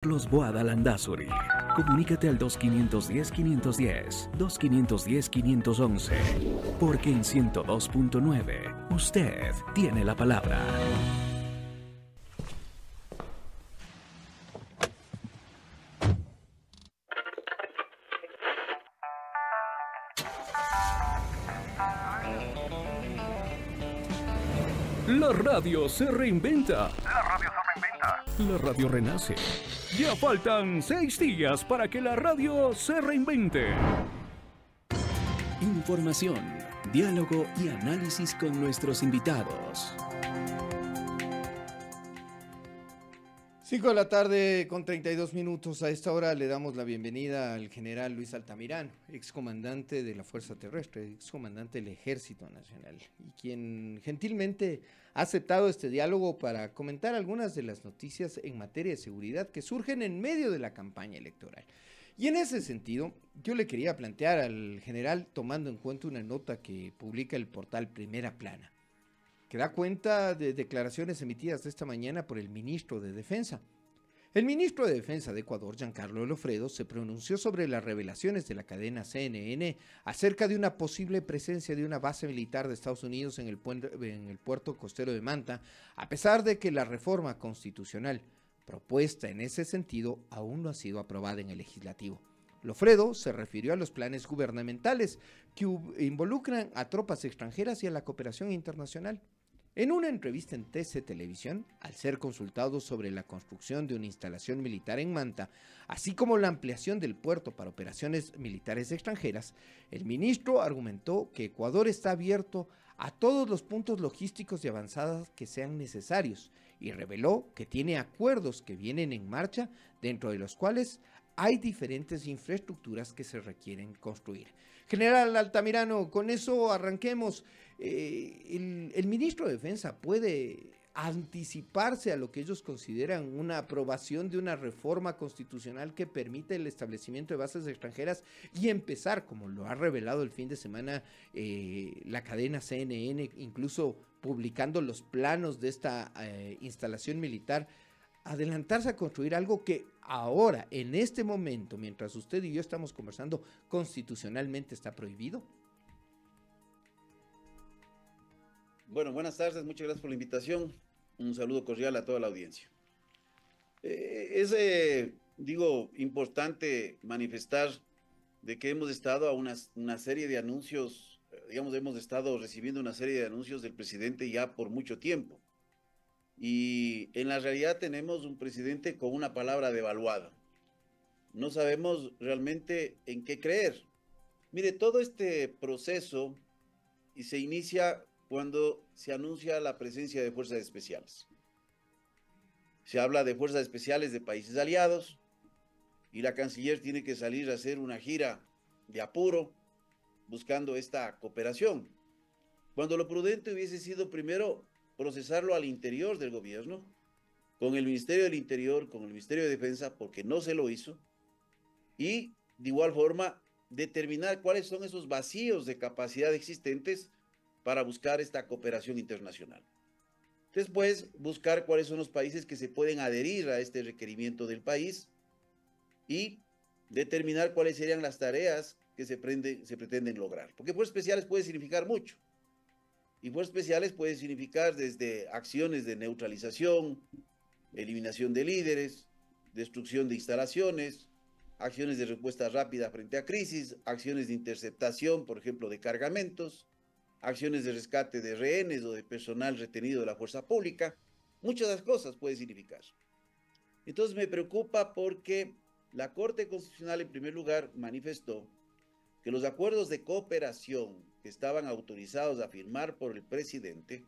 Carlos Boada Landazuri. Comunícate al 2510-510, 2510-511, porque en 102.9 usted tiene la palabra. La radio se reinventa. La radio renace. Ya faltan 6 días para que la radio se reinvente. Información, diálogo y análisis con nuestros invitados. 5 de la tarde con 32 minutos. A esta hora le damos la bienvenida al general Luis Altamirano, excomandante de la Fuerza Terrestre, excomandante del Ejército Nacional, y quien gentilmente ha aceptado este diálogo para comentar algunas de las noticias en materia de seguridad que surgen en medio de la campaña electoral. Y en ese sentido, yo le quería plantear al general, tomando en cuenta una nota que publica el portal Primera Plana, que da cuenta de declaraciones emitidas esta mañana por el ministro de Defensa. El ministro de Defensa de Ecuador, Giancarlo Lofredo, se pronunció sobre las revelaciones de la cadena CNN acerca de una posible presencia de una base militar de Estados Unidos en el puerto costero de Manta, a pesar de que la reforma constitucional propuesta en ese sentido aún no ha sido aprobada en el legislativo. Lofredo se refirió a los planes gubernamentales que involucran a tropas extranjeras y a la cooperación internacional. En una entrevista en TC Televisión, al ser consultado sobre la construcción de una instalación militar en Manta, así como la ampliación del puerto para operaciones militares extranjeras, el ministro argumentó que Ecuador está abierto a todos los puntos logísticos y avanzadas que sean necesarios, y reveló que tiene acuerdos que vienen en marcha, dentro de los cuales hay diferentes infraestructuras que se requieren construir. General Altamirano, con eso arranquemos. El ministro de Defensa puede anticiparse a lo que ellos consideran una aprobación de una reforma constitucional que permite el establecimiento de bases extranjeras y empezar, como lo ha revelado el fin de semana la cadena CNN, incluso publicando los planos de esta instalación militar, adelantarse a construir algo que ahora, en este momento, mientras usted y yo estamos conversando, constitucionalmente está prohibido? Bueno, buenas tardes, muchas gracias por la invitación. Un saludo cordial a toda la audiencia. Importante manifestar de que hemos estado a una serie de anuncios, hemos estado recibiendo una serie de anuncios del presidente ya por mucho tiempo. Y en la realidad tenemos un presidente con una palabra devaluada. No sabemos realmente en qué creer. Mire, todo este proceso se inicia cuando se anuncia la presencia de fuerzas especiales. Se habla de fuerzas especiales de países aliados y la canciller tiene que salir a hacer una gira de apuro buscando esta cooperación. Cuando lo prudente hubiese sido primero procesarlo al interior del gobierno, con el Ministerio del Interior, con el Ministerio de Defensa, porque no se lo hizo, y de igual forma determinar cuáles son esos vacíos de capacidad existentes para buscar esta cooperación internacional. Después, buscar cuáles son los países que se pueden adherir a este requerimiento del país y determinar cuáles serían las tareas que se pretenden lograr. Porque fuerzas especiales puede significar mucho. Y fuerzas especiales puede significar desde acciones de neutralización, eliminación de líderes, destrucción de instalaciones, acciones de respuesta rápida frente a crisis, acciones de interceptación, por ejemplo, de cargamentos, acciones de rescate de rehenes o de personal retenido de la fuerza pública. Muchas de las cosas puede significar. Entonces me preocupa porque la Corte Constitucional, en primer lugar, manifestó que los acuerdos de cooperación que estaban autorizados a firmar por el presidente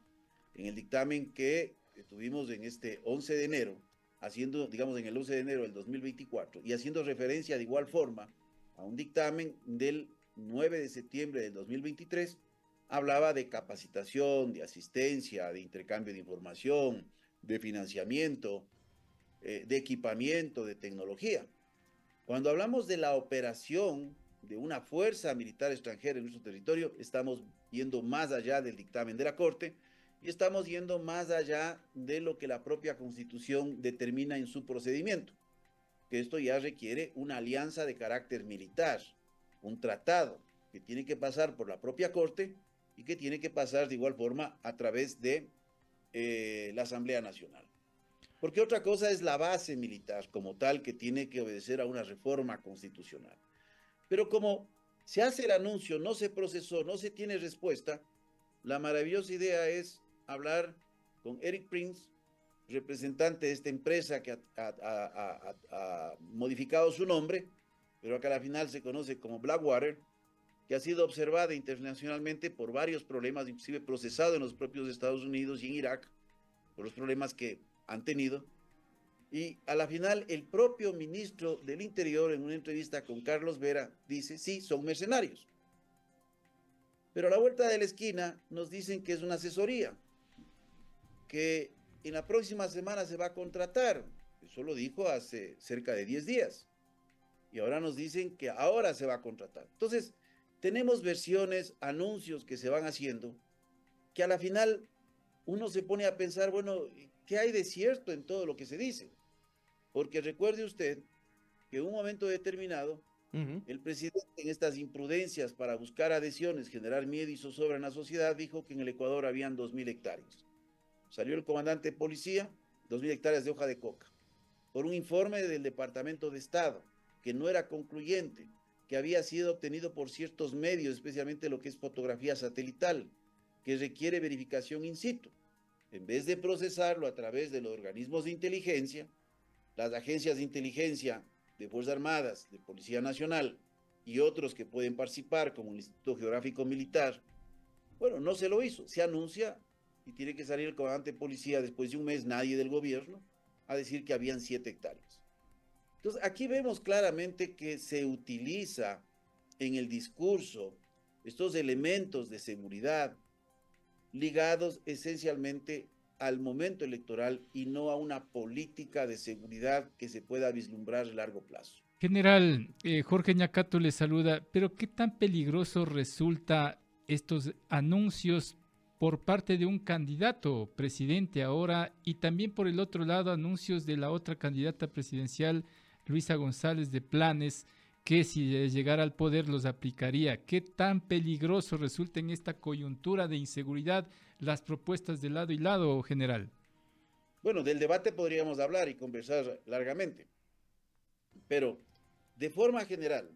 en el dictamen que tuvimos en este 11 de enero, en el 11 de enero del 2024, y haciendo referencia de igual forma a un dictamen del 9 de septiembre del 2023, hablaba de capacitación, de asistencia, de intercambio de información, de financiamiento, de equipamiento, de tecnología. Cuando hablamos de la operación de una fuerza militar extranjera en nuestro territorio, estamos yendo más allá del dictamen de la Corte y estamos yendo más allá de lo que la propia Constitución determina en su procedimiento. que esto ya requiere una alianza de carácter militar, un tratado que tiene que pasar por la propia Corte y que tiene que pasar de igual forma a través de la Asamblea Nacional. Porque otra cosa es la base militar como tal, que tiene que obedecer a una reforma constitucional. Pero como se hace el anuncio, no se procesó, no se tiene respuesta, la maravillosa idea es hablar con Eric Prince, representante de esta empresa que ha modificado su nombre, pero que a la final se conoce como Blackwater, que ha sido observada internacionalmente por varios problemas, inclusive procesado en los propios Estados Unidos y en Irak, por los problemas que han tenido. Y a la final el propio ministro del Interior, en una entrevista con Carlos Vera, dice, sí, son mercenarios. Pero a la vuelta de la esquina nos dicen que es una asesoría, que en la próxima semana se va a contratar. Eso lo dijo hace cerca de 10 días. Y ahora nos dicen que ahora se va a contratar. Entonces, tenemos versiones, anuncios que se van haciendo, que a la final uno se pone a pensar, bueno, ¿qué hay de cierto en todo lo que se dice? Porque recuerde usted que en un momento determinado, el presidente, en estas imprudencias para buscar adhesiones, generar miedo y zozobra en la sociedad, dijo que en el Ecuador habían 2.000 hectáreas. Salió el comandante de policía, 2.000 hectáreas de hoja de coca, por un informe del Departamento de Estado, que no era concluyente, que había sido obtenido por ciertos medios, especialmente lo que es fotografía satelital, que requiere verificación in situ. En vez de procesarlo a través de los organismos de inteligencia, las agencias de inteligencia de Fuerzas Armadas, de Policía Nacional y otros que pueden participar, como el Instituto Geográfico Militar, bueno, no se lo hizo. Se anuncia y tiene que salir el comandante de policía después de un mes, nadie del gobierno, a decir que habían 7 hectáreas. Entonces, aquí vemos claramente que se utiliza en el discurso estos elementos de seguridad ligados esencialmente al momento electoral y no a una política de seguridad que se pueda vislumbrar a largo plazo. General, Jorge Ñacato le saluda, pero ¿qué tan peligroso resulta estos anuncios por parte de un candidato presidente ahora y también por el otro lado anuncios de la otra candidata presidencial, Luisa González, de planes que si llegara al poder los aplicaría? ¿Qué tan peligroso resulta en esta coyuntura de inseguridad las propuestas de lado y lado, general? Bueno, del debate podríamos hablar y conversar largamente, pero de forma general,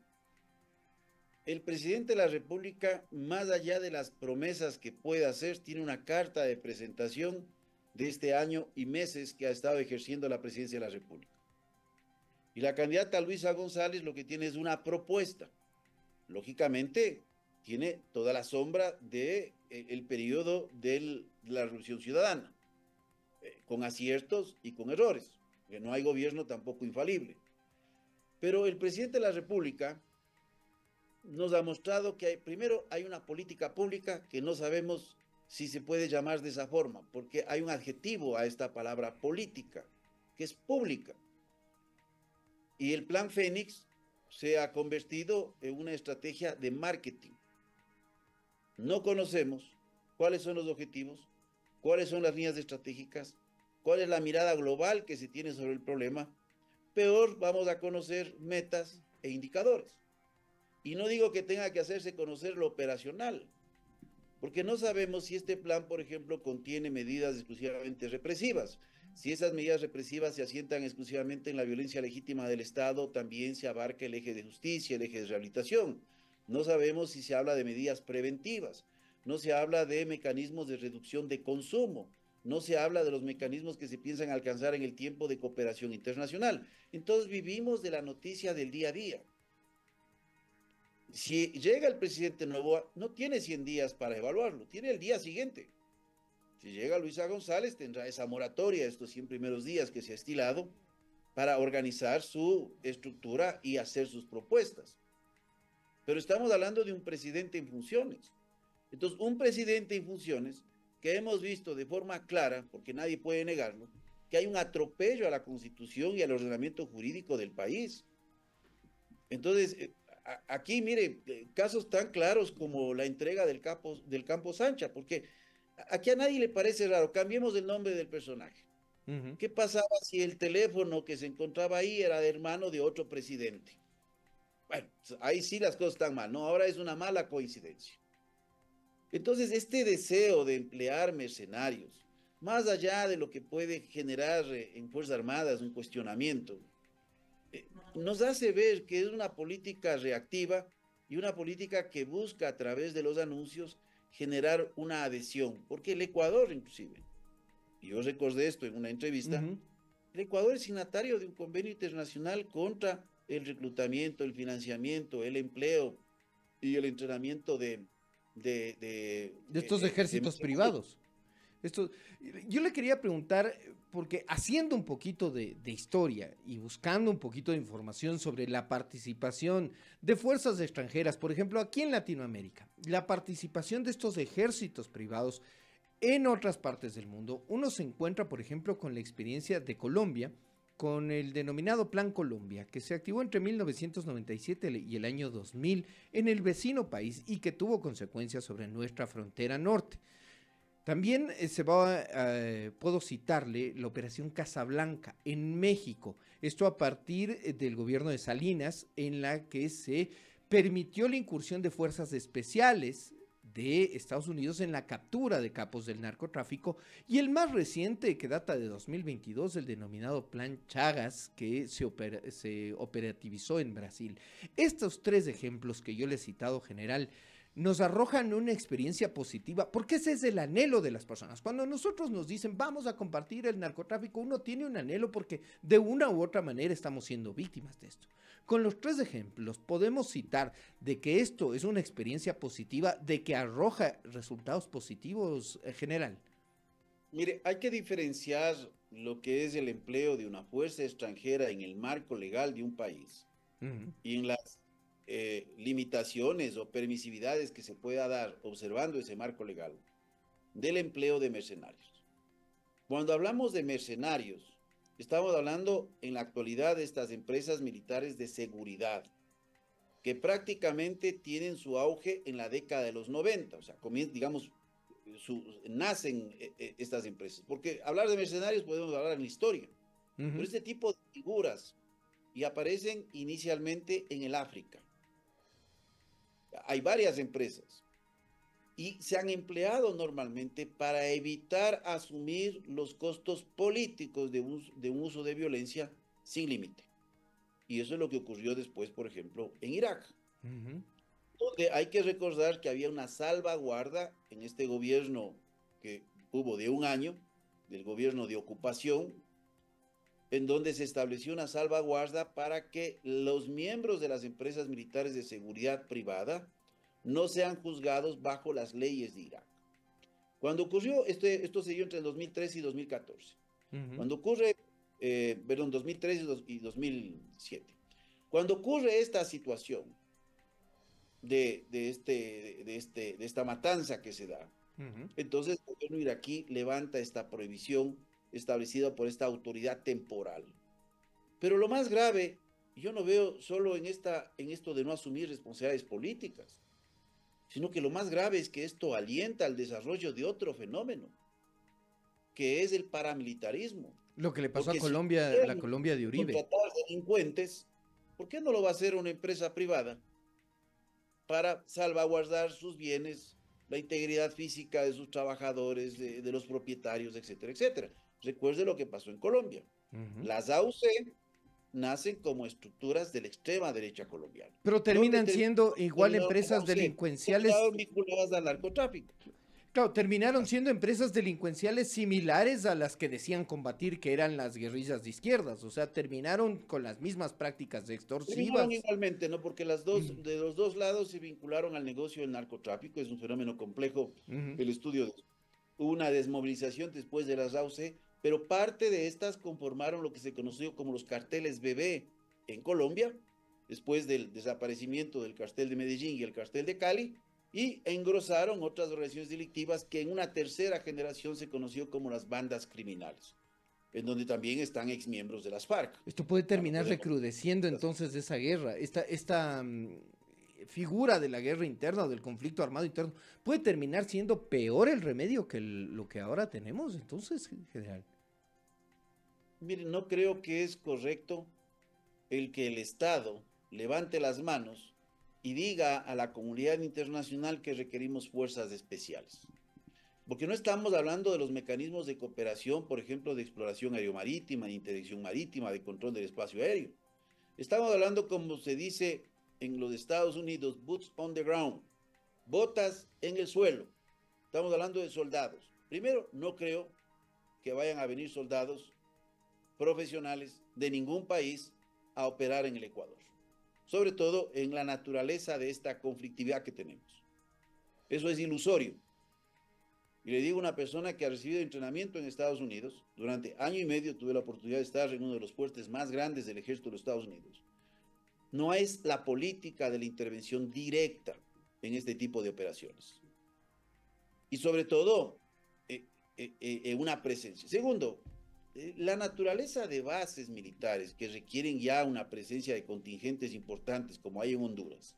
el presidente de la República, más allá de las promesas que puede hacer, tiene una carta de presentación de este año y meses que ha estado ejerciendo la presidencia de la República. Y la candidata Luisa González lo que tiene es una propuesta. Lógicamente, tiene toda la sombra del periodo de la Revolución Ciudadana, con aciertos y con errores, que no hay gobierno tampoco infalible. Pero el presidente de la República nos ha mostrado que primero hay una política pública que no sabemos si se puede llamar de esa forma, porque hay un adjetivo a esta palabra política, que es pública. Y el Plan Fénix se ha convertido en una estrategia de marketing. No conocemos cuáles son los objetivos, cuáles son las líneas estratégicas, cuál es la mirada global que se tiene sobre el problema. Peor, vamos a conocer metas e indicadores. Y no digo que tenga que hacerse conocer lo operacional, porque no sabemos si este plan, por ejemplo, contiene medidas exclusivamente represivas. Si esas medidas represivas se asientan exclusivamente en la violencia legítima del Estado, también se abarca el eje de justicia, el eje de rehabilitación. No sabemos si se habla de medidas preventivas, no se habla de mecanismos de reducción de consumo, no se habla de los mecanismos que se piensan alcanzar en el tiempo de cooperación internacional. Entonces vivimos de la noticia del día a día. Si llega el presidente Noboa, no tiene 100 días para evaluarlo, tiene el día siguiente. Si llega Luisa González, tendrá esa moratoria, estos 100 primeros días que se ha estilado, para organizar su estructura y hacer sus propuestas. Pero estamos hablando de un presidente en funciones. Entonces, un presidente en funciones que hemos visto de forma clara, porque nadie puede negarlo, que hay un atropello a la Constitución y al ordenamiento jurídico del país. Entonces, aquí, mire, casos tan claros como la entrega del Campo Sancha, porque aquí a nadie le parece raro, cambiemos el nombre del personaje. ¿Qué pasaba si el teléfono que se encontraba ahí era de hermano de otro presidente? Bueno, ahí sí las cosas están mal, ¿no? Ahora es una mala coincidencia. Entonces, este deseo de emplear mercenarios, más allá de lo que puede generar en Fuerzas Armadas un cuestionamiento, nos hace ver que es una política reactiva y una política que busca a través de los anuncios generar una adhesión, porque el Ecuador inclusive, y yo recordé esto en una entrevista, el Ecuador es signatario de un convenio internacional contra el reclutamiento, el financiamiento, el empleo y el entrenamiento de estos ejércitos privados. Yo le quería preguntar, porque haciendo un poquito de historia y buscando un poquito de información sobre la participación de fuerzas extranjeras, por ejemplo, aquí en Latinoamérica, la participación de estos ejércitos privados en otras partes del mundo, uno se encuentra, por ejemplo, con la experiencia de Colombia, con el denominado Plan Colombia, que se activó entre 1997 y el año 2000 en el vecino país y que tuvo consecuencias sobre nuestra frontera norte. También puedo citarle la Operación Casablanca en México, esto a partir del gobierno de Salinas, en la que se permitió la incursión de fuerzas especiales de Estados Unidos en la captura de capos del narcotráfico, y el más reciente, que data de 2022, el denominado Plan Chagas, que se operativizó en Brasil. Estos tres ejemplos que yo le he citado, general, nos arrojan una experiencia positiva, porque ese es el anhelo de las personas. Cuando nosotros nos dicen vamos a combatir el narcotráfico, uno tiene un anhelo porque de una u otra manera estamos siendo víctimas de esto. Con los tres ejemplos podemos citar de que esto es una experiencia positiva, de que arroja resultados positivos en general. Mire, hay que diferenciar lo que es el empleo de una fuerza extranjera en el marco legal de un país y en las limitaciones o permisividades que se pueda dar observando ese marco legal del empleo de mercenarios. Cuando hablamos de mercenarios, estamos hablando en la actualidad de estas empresas militares de seguridad que prácticamente tienen su auge en la década de los 90, o sea, digamos, nacen estas empresas, porque hablar de mercenarios podemos hablar en la historia, pero este tipo de figuras y aparecen inicialmente en el África. Hay varias empresas y se han empleado normalmente para evitar asumir los costos políticos de un uso de violencia sin límite. Y eso es lo que ocurrió después, por ejemplo, en Irak, donde hay que recordar que había una salvaguarda en este gobierno que hubo de un año, del gobierno de ocupación, en donde se estableció una salvaguarda para que los miembros de las empresas militares de seguridad privada no sean juzgados bajo las leyes de Irak. Cuando ocurrió, esto se dio entre el 2013 y 2014. Cuando ocurre, 2013 y 2007. Cuando ocurre esta situación de esta matanza que se da, entonces el gobierno iraquí levanta esta prohibición establecida por esta autoridad temporal. Pero lo más grave, yo no veo solo en esto de no asumir responsabilidades políticas, sino que lo más grave es que esto alienta al desarrollo de otro fenómeno, que es el paramilitarismo. Lo que le pasó a Colombia, la Colombia de Uribe. Contratar delincuentes, ¿por qué no lo va a hacer una empresa privada para salvaguardar sus bienes, la integridad física de sus trabajadores, de los propietarios, etcétera, etcétera? Recuerde lo que pasó en Colombia. Las AUC nacen como estructuras de la extrema derecha colombiana. Pero terminan siendo igual empresas delincuenciales vinculadas al narcotráfico. Claro, terminaron siendo empresas delincuenciales similares a las que decían combatir, que eran las guerrillas de izquierdas. O sea, terminaron con las mismas prácticas extorsivas. Terminaron igualmente, ¿no? Porque de los dos lados se vincularon al negocio del narcotráfico. Es un fenómeno complejo el estudio. Hubo una desmovilización después de las AUC, pero parte de estas conformaron lo que se conoció como los carteles bebé en Colombia, después del desaparecimiento del cartel de Medellín y el cartel de Cali, y engrosaron otras organizaciones delictivas que en una tercera generación se conoció como las bandas criminales, en donde también están exmiembros de las FARC. Esto puede terminar recrudeciendo entonces esa guerra, esta figura de la guerra interna o del conflicto armado interno, puede terminar siendo peor el remedio que lo que ahora tenemos, entonces, general. Miren, no creo que es correcto el que el Estado levante las manos y diga a la comunidad internacional que requerimos fuerzas especiales. Porque no estamos hablando de los mecanismos de cooperación, por ejemplo, de exploración aeromarítima, de interdicción marítima, de control del espacio aéreo. Estamos hablando, como se dice en los Estados Unidos, boots on the ground, botas en el suelo. Estamos hablando de soldados. Primero, no creo que vayan a venir soldados profesionales de ningún país a operar en el Ecuador, sobre todo en la naturaleza de esta conflictividad que tenemos. Eso es ilusorio. Y le digo a una persona que ha recibido entrenamiento en Estados Unidos, durante año y medio tuve la oportunidad de estar en uno de los fuertes más grandes del ejército de los Estados Unidos. No es la política de la intervención directa en este tipo de operaciones. Y sobre todo, una presencia. Segundo, la naturaleza de bases militares que requieren ya una presencia de contingentes importantes como hay en Honduras,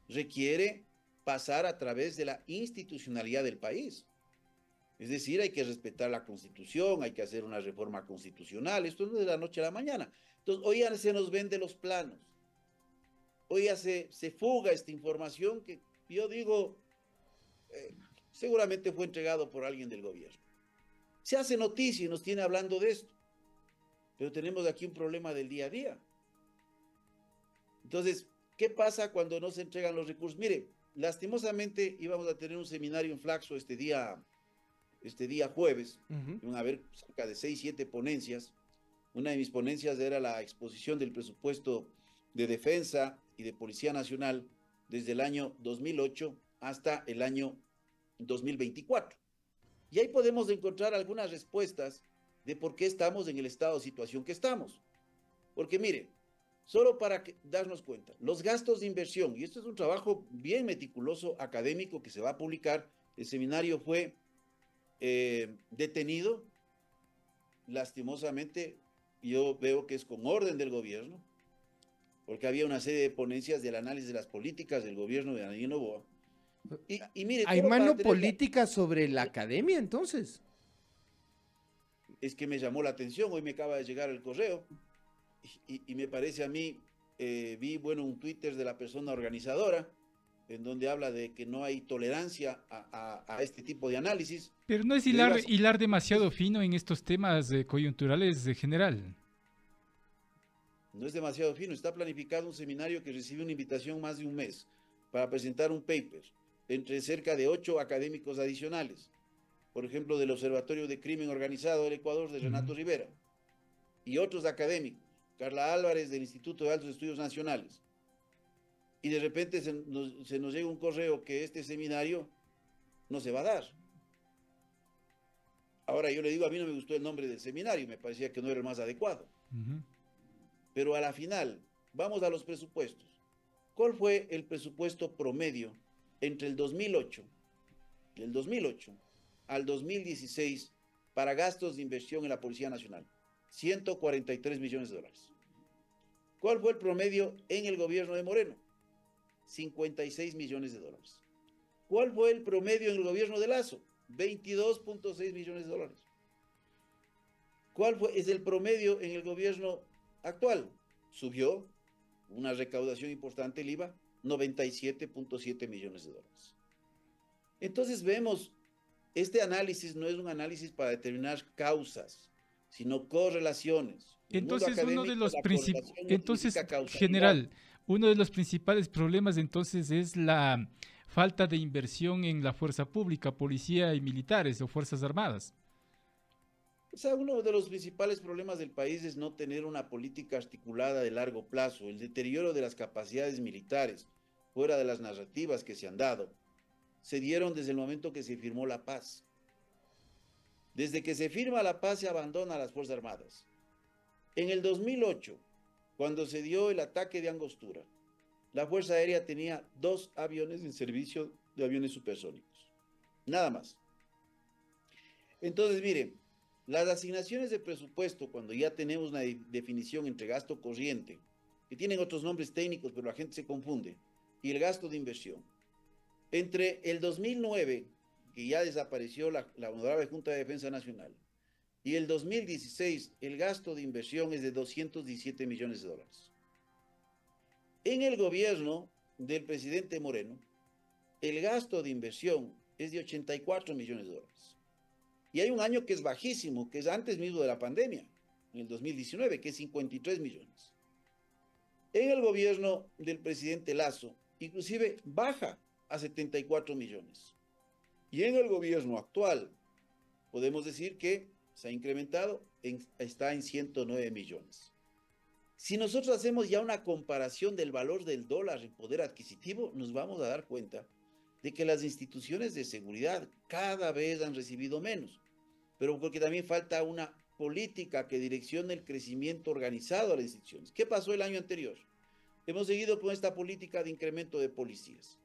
requiere pasar a través de la institucionalidad del país. Es decir, hay que respetar la Constitución, hay que hacer una reforma constitucional, esto no es de la noche a la mañana. Entonces, hoy ya se nos vende los planos, hoy ya se fuga esta información que yo digo, seguramente fue entregado por alguien del gobierno. Se hace noticia y nos tiene hablando de esto, pero tenemos aquí un problema del día a día. Entonces, ¿qué pasa cuando no se entregan los recursos? Mire, lastimosamente íbamos a tener un seminario en Flaxo este día jueves, iban a haber cerca de 6, 7 ponencias. Una de mis ponencias era la exposición del presupuesto de defensa y de Policía Nacional desde el año 2008 hasta el año 2024. Y ahí podemos encontrar algunas respuestas de por qué estamos en el estado de situación que estamos. Porque mire, solo para darnos cuenta, los gastos de inversión, y esto es un trabajo bien meticuloso académico que se va a publicar, el seminario fue detenido, lastimosamente, yo veo que es con orden del gobierno, porque había una serie de ponencias del análisis de las políticas del gobierno de Daniel Noboa. Y mire, ¿hay mano política sobre la academia entonces? Es que me llamó la atención, hoy me acaba de llegar el correo, y me parece a mí, vi un Twitter de la persona organizadora, en donde habla de que no hay tolerancia a este tipo de análisis. Pero no es hilar demasiado fino en estos temas coyunturales de general. No es demasiado fino, está planificado un seminario que recibe una invitación más de un mes para presentar un paper entre cerca de 8 académicos adicionales, por ejemplo, del Observatorio de Crimen Organizado del Ecuador de Renato Rivera, y otros académicos, Carla Álvarez del Instituto de Altos Estudios Nacionales. Y de repente se nos llega un correo que este seminario no se va a dar. Ahora yo le digo, a mí no me gustó el nombre del seminario, me parecía que no era el más adecuado. Pero a la final, vamos a los presupuestos. ¿Cuál fue el presupuesto promedio entre el 2008 al 2016 para gastos de inversión en la Policía Nacional? 143 millones de dólares. ¿Cuál fue el promedio en el gobierno de Moreno? 56 millones de dólares. ¿Cuál fue el promedio en el gobierno de Lazo? 22.6 millones de dólares. ¿Cuál es el promedio en el gobierno actual? Subió una recaudación importante el IVA, 97.7 millones de dólares. Entonces vemos, este análisis no es un análisis para determinar causas, sino correlaciones. Entonces, general, uno de los principales problemas entonces es la falta de inversión en la fuerza pública, policía y militares o fuerzas armadas. O sea, uno de los principales problemas del país es no tener una política articulada de largo plazo, el deterioro de las capacidades militares, fuera de las narrativas que se han dado, se dieron desde el momento que se firmó la paz. Desde que se firma la paz se abandona a las Fuerzas Armadas. En el 2008, cuando se dio el ataque de Angostura, la Fuerza Aérea tenía 2 aviones en servicio de aviones supersónicos. Nada más. Entonces, miren, las asignaciones de presupuesto, cuando ya tenemos una definición entre gasto corriente, que tienen otros nombres técnicos, pero la gente se confunde, y el gasto de inversión. Entre el 2009, que ya desapareció la Honorable Junta de Defensa Nacional, y el 2016 el gasto de inversión es de 217 millones de dólares. En el gobierno del presidente Moreno, el gasto de inversión es de 84 millones de dólares. Y hay un año que es bajísimo, que es antes mismo de la pandemia, en el 2019, que es 53 millones. En el gobierno del presidente Lasso, inclusive baja a 74 millones. Y en el gobierno actual, podemos decir que se ha incrementado, está en 109 millones. Si nosotros hacemos ya una comparación del valor del dólar en poder adquisitivo, nos vamos a dar cuenta de que las instituciones de seguridad cada vez han recibido menos, pero porque también falta una política que direccione el crecimiento organizado a las instituciones. ¿Qué pasó el año anterior? Hemos seguido con esta política de incremento de policías.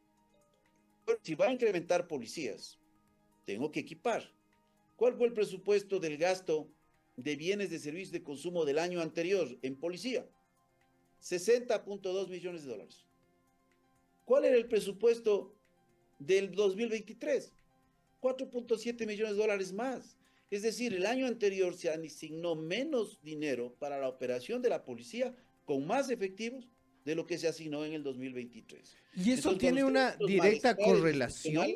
Bueno, si va a incrementar policías, tengo que equipar. ¿Cuál fue el presupuesto del gasto de bienes de servicios de consumo del año anterior en policía? 60.2 millones de dólares. ¿Cuál era el presupuesto del 2023? 4.7 millones de dólares más. Es decir, el año anterior se asignó menos dinero para la operación de la policía con más efectivos de lo que se asignó en el 2023. Y eso tiene una directa correlación.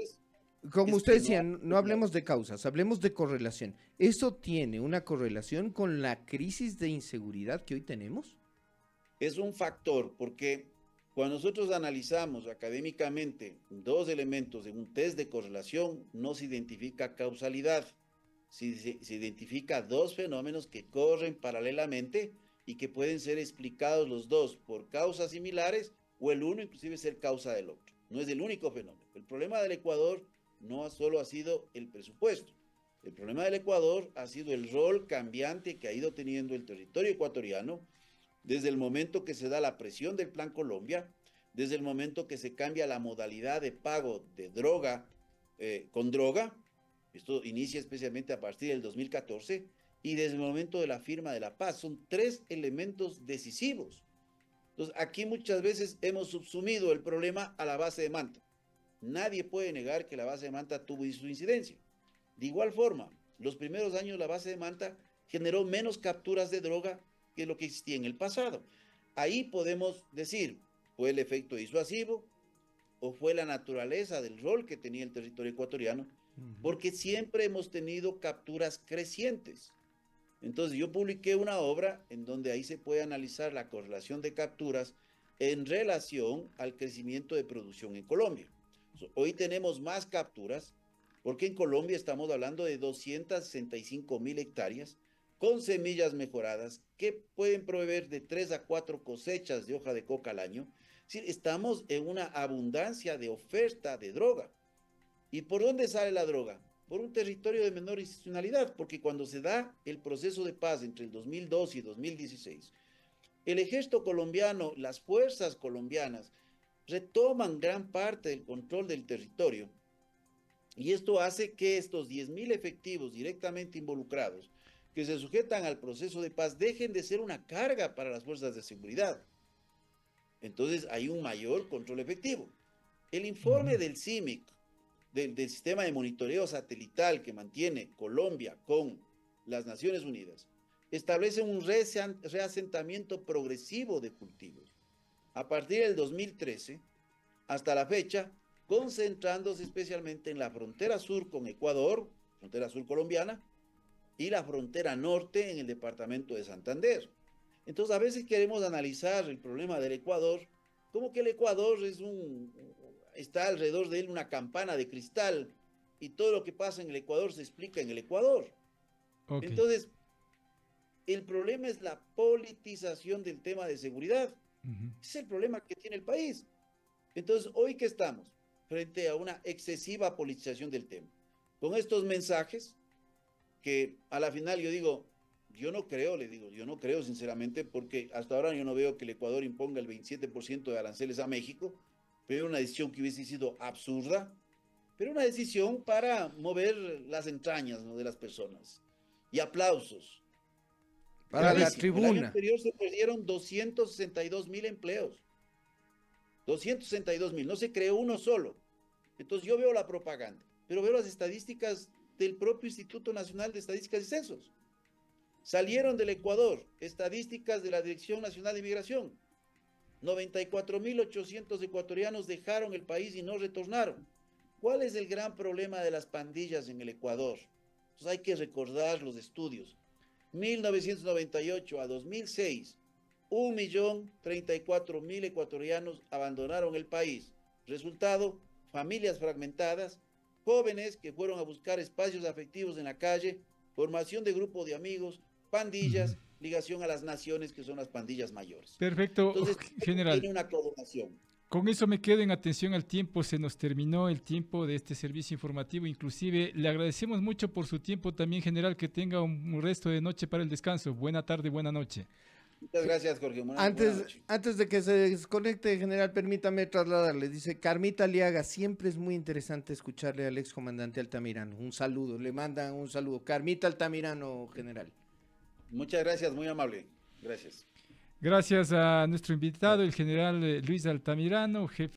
Como usted decía, no hablemos de causas, hablemos de correlación. ¿Eso tiene una correlación con la crisis de inseguridad que hoy tenemos? Es un factor, porque cuando nosotros analizamos académicamente dos elementos de un test de correlación, no se identifica causalidad. Se identifica dos fenómenos que corren paralelamente y que pueden ser explicados los dos por causas similares o el uno inclusive ser causa del otro. No es el único fenómeno. El problema del Ecuador no solo ha sido el presupuesto. El problema del Ecuador ha sido el rol cambiante que ha ido teniendo el territorio ecuatoriano desde el momento que se da la presión del Plan Colombia, desde el momento que se cambia la modalidad de pago de droga con droga. Esto inicia especialmente a partir del 2014 y desde el momento de la firma de la paz. Son tres elementos decisivos. Entonces, aquí muchas veces hemos subsumido el problema a la base de Manta. Nadie puede negar que la base de Manta tuvo su incidencia. De igual forma, los primeros años la base de Manta generó menos capturas de droga que lo que existía en el pasado. Ahí podemos decir, ¿fue el efecto disuasivo o fue la naturaleza del rol que tenía el territorio ecuatoriano? Porque siempre hemos tenido capturas crecientes. Entonces yo publiqué una obra en donde ahí se puede analizar la correlación de capturas en relación al crecimiento de producción en Colombia. Hoy tenemos más capturas porque en Colombia estamos hablando de 265.000 hectáreas con semillas mejoradas que pueden proveer de 3 a 4 cosechas de hoja de coca al año. Es decir, estamos en una abundancia de oferta de droga. ¿Y por dónde sale la droga? Por un territorio de menor institucionalidad, porque cuando se da el proceso de paz entre el 2012 y 2016, el ejército colombiano, las fuerzas colombianas, retoman gran parte del control del territorio y esto hace que estos 10.000 efectivos directamente involucrados que se sujetan al proceso de paz dejen de ser una carga para las fuerzas de seguridad. Entonces hay un mayor control efectivo. El informe del CIMIC, del sistema de monitoreo satelital que mantiene Colombia con las Naciones Unidas, establece un reasentamiento progresivo de cultivos. A partir del 2013 hasta la fecha, concentrándose especialmente en la frontera sur con Ecuador, frontera sur colombiana, y la frontera norte en el departamento de Santander. Entonces, a veces queremos analizar el problema del Ecuador como que el Ecuador está alrededor de él una campana de cristal y todo lo que pasa en el Ecuador se explica en el Ecuador. Okay. Entonces, el problema es la politización del tema de seguridad. Es el problema que tiene el país. Entonces, hoy que estamos frente a una excesiva politización del tema, con estos mensajes que a la final yo digo, yo no creo sinceramente, porque hasta ahora yo no veo que el Ecuador imponga el 27% de aranceles a México, pero una decisión que hubiese sido absurda, pero una decisión para mover las entrañas, ¿no?, de las personas. Y aplausos. Para la tribuna. El año anterior se perdieron 262.000 empleos. 262.000, no se creó uno solo. Entonces yo veo la propaganda, pero veo las estadísticas del propio Instituto Nacional de Estadísticas y Censos. salieron del Ecuador. Estadísticas de la Dirección Nacional de Migración. 94.800 ecuatorianos dejaron el país y no retornaron. ¿Cuál es el gran problema de las pandillas en el Ecuador? Pues hay que recordar los estudios. 1998 a 2006, 1.034.000 ecuatorianos abandonaron el país. Resultado, familias fragmentadas, jóvenes que fueron a buscar espacios afectivos en la calle, formación de grupo de amigos, pandillas, ligación a las naciones que son las pandillas mayores. Perfecto, Entonces, general. tiene una coordinación. Con eso me quedo en atención al tiempo, se nos terminó el tiempo de este servicio informativo, inclusive le agradecemos mucho por su tiempo también, general, que tenga un resto de noche para el descanso. Buena tarde, buena noche. Muchas gracias, Jorge. Buena noche. Antes de que se desconecte, general, permítame trasladarle. Dice Carmita Aliaga, siempre es muy interesante escucharle al excomandante Altamirano. Un saludo, le mandan un saludo. Carmita Altamirano, general. Muchas gracias, muy amable. Gracias. Gracias a nuestro invitado, el general Luis Altamirano, jefe